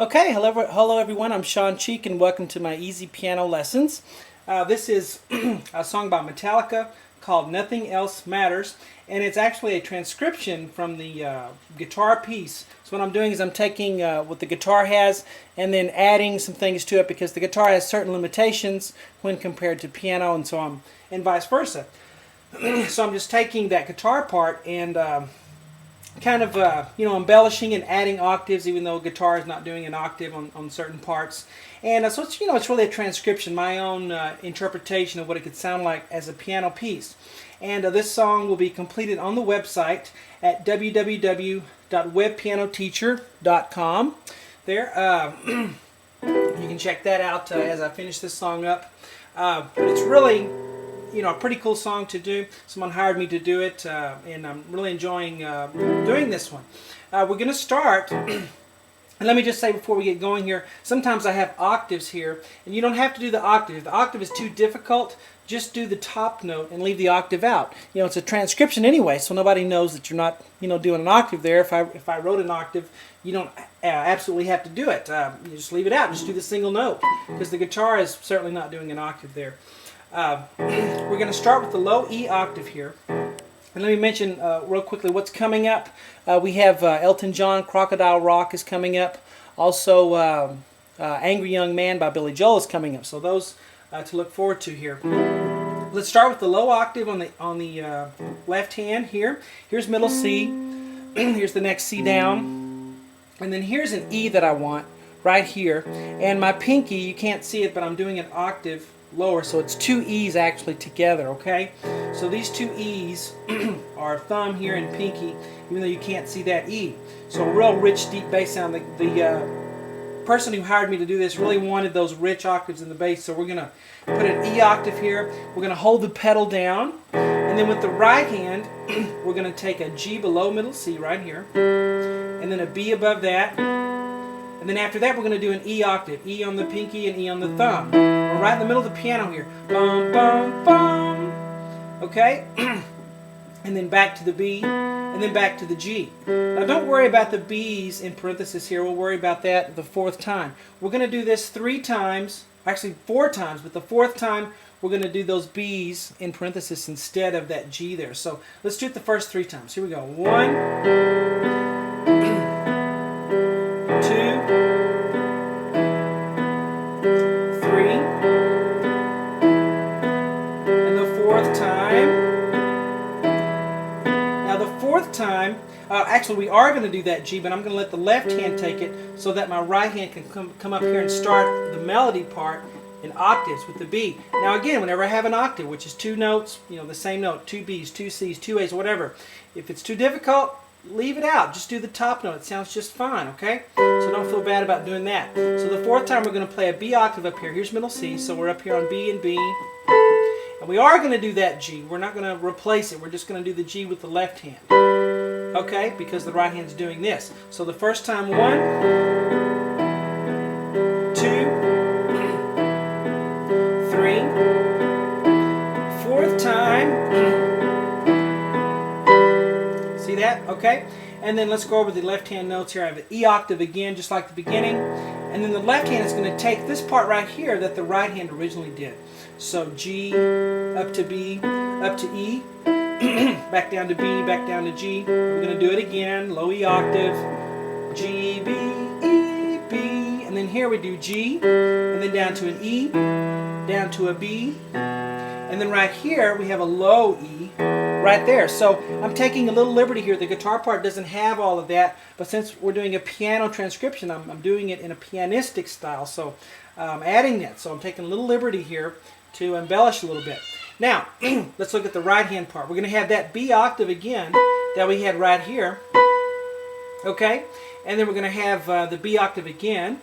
Okay, hello everyone. I'm Shawn and welcome to my easy piano lessons. This is a song by Metallica called "Nothing Else Matters," and it's actually a transcription from the guitar piece. So what I'm doing is I'm taking what the guitar has and then adding some things to it because the guitar has certain limitations when compared to piano, and vice versa. So I'm just taking that guitar part and kind of embellishing and adding octaves, even though guitar is not doing an octave on certain parts. And so it's really a transcription, my own interpretation of what it could sound like as a piano piece. And this song will be completed on the website at www.webpianoteacher.com. There, you can check that out as I finish this song up. But it's really a pretty cool song to do. Someone hired me to do it, and I'm really enjoying doing this one. We're going to start, and let me just say before we get going here, sometimes I have octaves here, and you don't have to do the octave. If the octave is too difficult, just do the top note and leave the octave out. It's a transcription anyway, so nobody knows that you're not, doing an octave there. If I wrote an octave, you don't absolutely have to do it. You just leave it out. Just do the single note, because the guitar is certainly not doing an octave there. We're going to start with the low E octave here. And let me mention real quickly what's coming up. We have Elton John, Crocodile Rock is coming up. Also, Angry Young Man by Billy Joel is coming up. So those to look forward to here. Let's start with the low octave on the left hand here. Here's middle C. Here's the next C down. And then here's an E that I want right here. And my pinky, you can't see it, but I'm doing an octave lower, so it's two E's actually together, okay? So these two E's are thumb here and pinky, even though you can't see that E. So a real rich, deep bass sound. The person who hired me to do this really wanted those rich octaves in the bass, so we're going to put an E octave here. We're going to hold the pedal down, and then with the right hand, we're going to take a G below middle C right here, and then a B above that, and then after that we're going to do an E octave, E on the pinky and E on the thumb. We're right in the middle of the piano here. Bum, bum, bum. Okay? And then back to the B, and then back to the G. Now don't worry about the B's in parentheses here. We'll worry about that the fourth time. We're going to do this 3 times, actually 4 times, but the fourth time we're going to do those B's in parentheses instead of that G there. So let's do it the first 3 times. Here we go. 1, 2, 3, and the fourth time. Now the fourth time, actually we are going to do that G, but I'm going to let the left hand take it so that my right hand can come up here and start the melody part in octaves with the B. Now again, whenever I have an octave, which is 2 notes, the same note, 2 B's, 2 C's, 2 A's, whatever. If it's too difficult, leave it out. Just do the top note. It sounds just fine, okay? So don't feel bad about doing that. So the fourth time we're going to play a B octave up here. Here's middle C, so we're up here on B and B. And we are going to do that G. We're not going to replace it. We're just going to do the G with the left hand. Okay? Because the right hand's doing this. So the first time, 1, 2, 3. Fourth time. See that? Okay? And then let's go over the left hand notes here. I have an E octave again, just like the beginning. And then the left hand is going to take this part right here that the right hand originally did. So G, up to B, up to E, back down to B, back down to G. We're going to do it again, low E octave, G, B, E, B. And then here we do G, and then down to an E, down to a B. And then right here we have a low E right there. So I'm taking a little liberty here. The guitar part doesn't have all of that, but since we're doing a piano transcription, I'm doing it in a pianistic style. So I'm adding that. So I'm taking a little liberty here to embellish a little bit. Now, let's look at the right hand part. We're going to have that B octave again that we had right here. Okay? And then we're going to have the B octave again.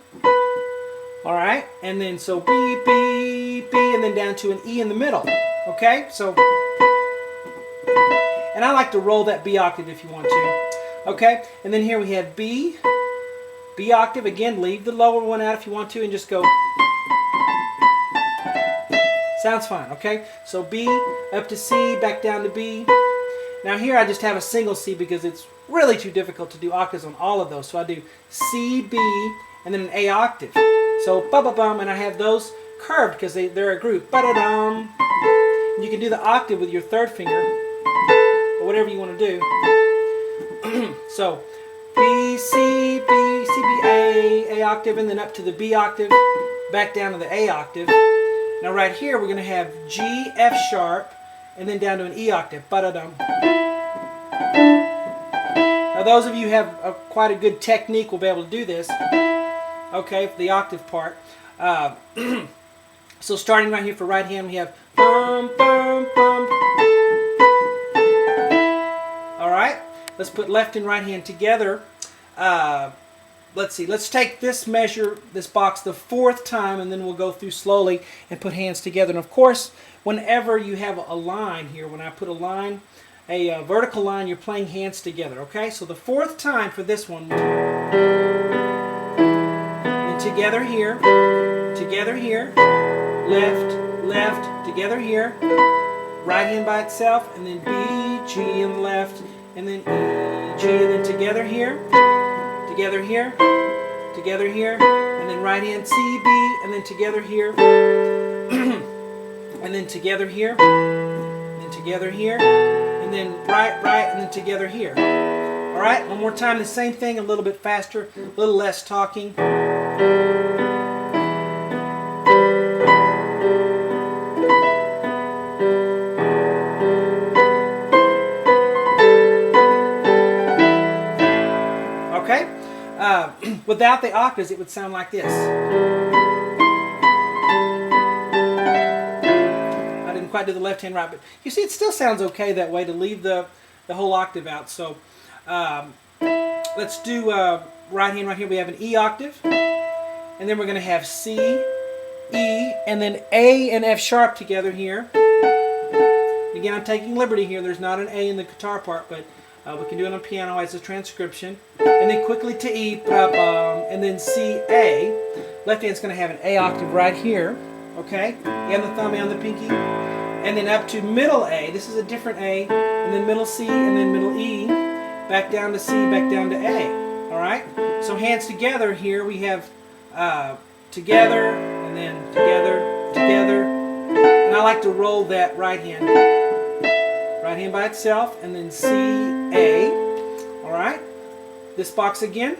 Alright? And then so B, B, B, and then down to an E in the middle. Okay? So, and I like to roll that B octave if you want to. Okay? And then here we have B, B octave. Again, leave the lower one out if you want to and just go. Sounds fine, okay? So B, up to C, back down to B. Now here I just have a single C because it's really too difficult to do octaves on all of those. So I do C, B, and then an A octave. So ba-ba-bum, and I have those curved because they're a group. Ba-da-dum. You can do the octave with your third finger, or whatever you want to do. So B, C, B, C, B, A octave, and then up to the B octave, back down to the A octave. Now right here we're going to have G, F sharp, and then down to an E octave. Ba-da-dum. Now those of you who have quite a good technique will be able to do this. Okay, for the octave part. So starting right here for right hand, we have bum, bum, bum. Alright, let's put left and right hand together. Let's see, let's take this measure, this box, the fourth time, and then we'll go through slowly and put hands together. And of course, whenever you have a line here, when I put a line, a vertical line, you're playing hands together, okay? So the fourth time for this one, and together here, left, left, together here, right hand by itself, and then B, G, and left, and then E, G, and then together here, together here, together here, and then right hand C, B, and then together here, and then together here, and then together here, and then right, and then together here. All right, one more time, the same thing, a little bit faster, a little less talking. Okay, without the octaves, it would sound like this. I didn't quite do the left hand right, but you see, it still sounds okay that way to leave the whole octave out. So let's do right hand right here. We have an E octave, and then we're going to have C, E, and then A and F sharp together here. Again, I'm taking liberty here. There's not an A in the guitar part, but we can do it on piano as a transcription. And then quickly to E, and then C, A. Left hand's going to have an A octave right here, okay? And the thumb and the pinky. And then up to middle A. This is a different A. And then middle C, and then middle E. Back down to C, back down to A. All right? So hands together here, we have together, and then together, together. And I like to roll that right hand. Right hand by itself, and then C, A. All right? This box again.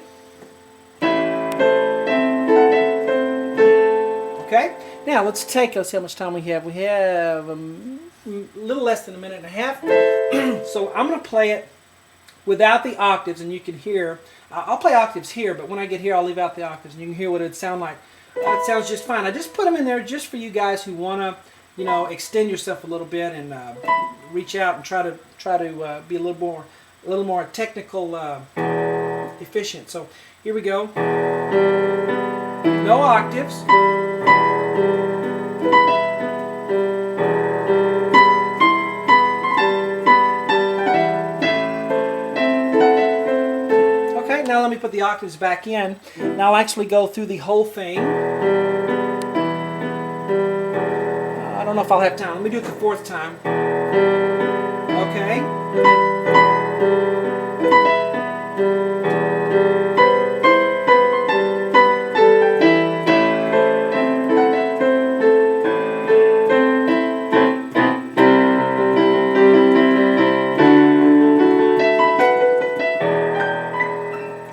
Okay? Now let's see how much time we have. We have a little less than a minute and a half. So I'm going to play it without the octaves, and you can hear. I'll play octaves here, but when I get here, I'll leave out the octaves, and you can hear what it would sound like. It sounds just fine. I just put them in there just for you guys who want to, extend yourself a little bit and reach out and try to be a little more technical, efficient. So here we go. No octaves. Okay, now let me put the octaves back in. Now I'll actually go through the whole thing. I don't know if I'll have time. Let me do it the fourth time. Okay.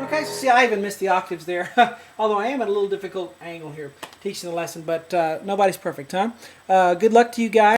Okay, so see, I even missed the octaves there. Although I am at a little difficult angle here teaching the lesson, but nobody's perfect, huh? Good luck to you guys.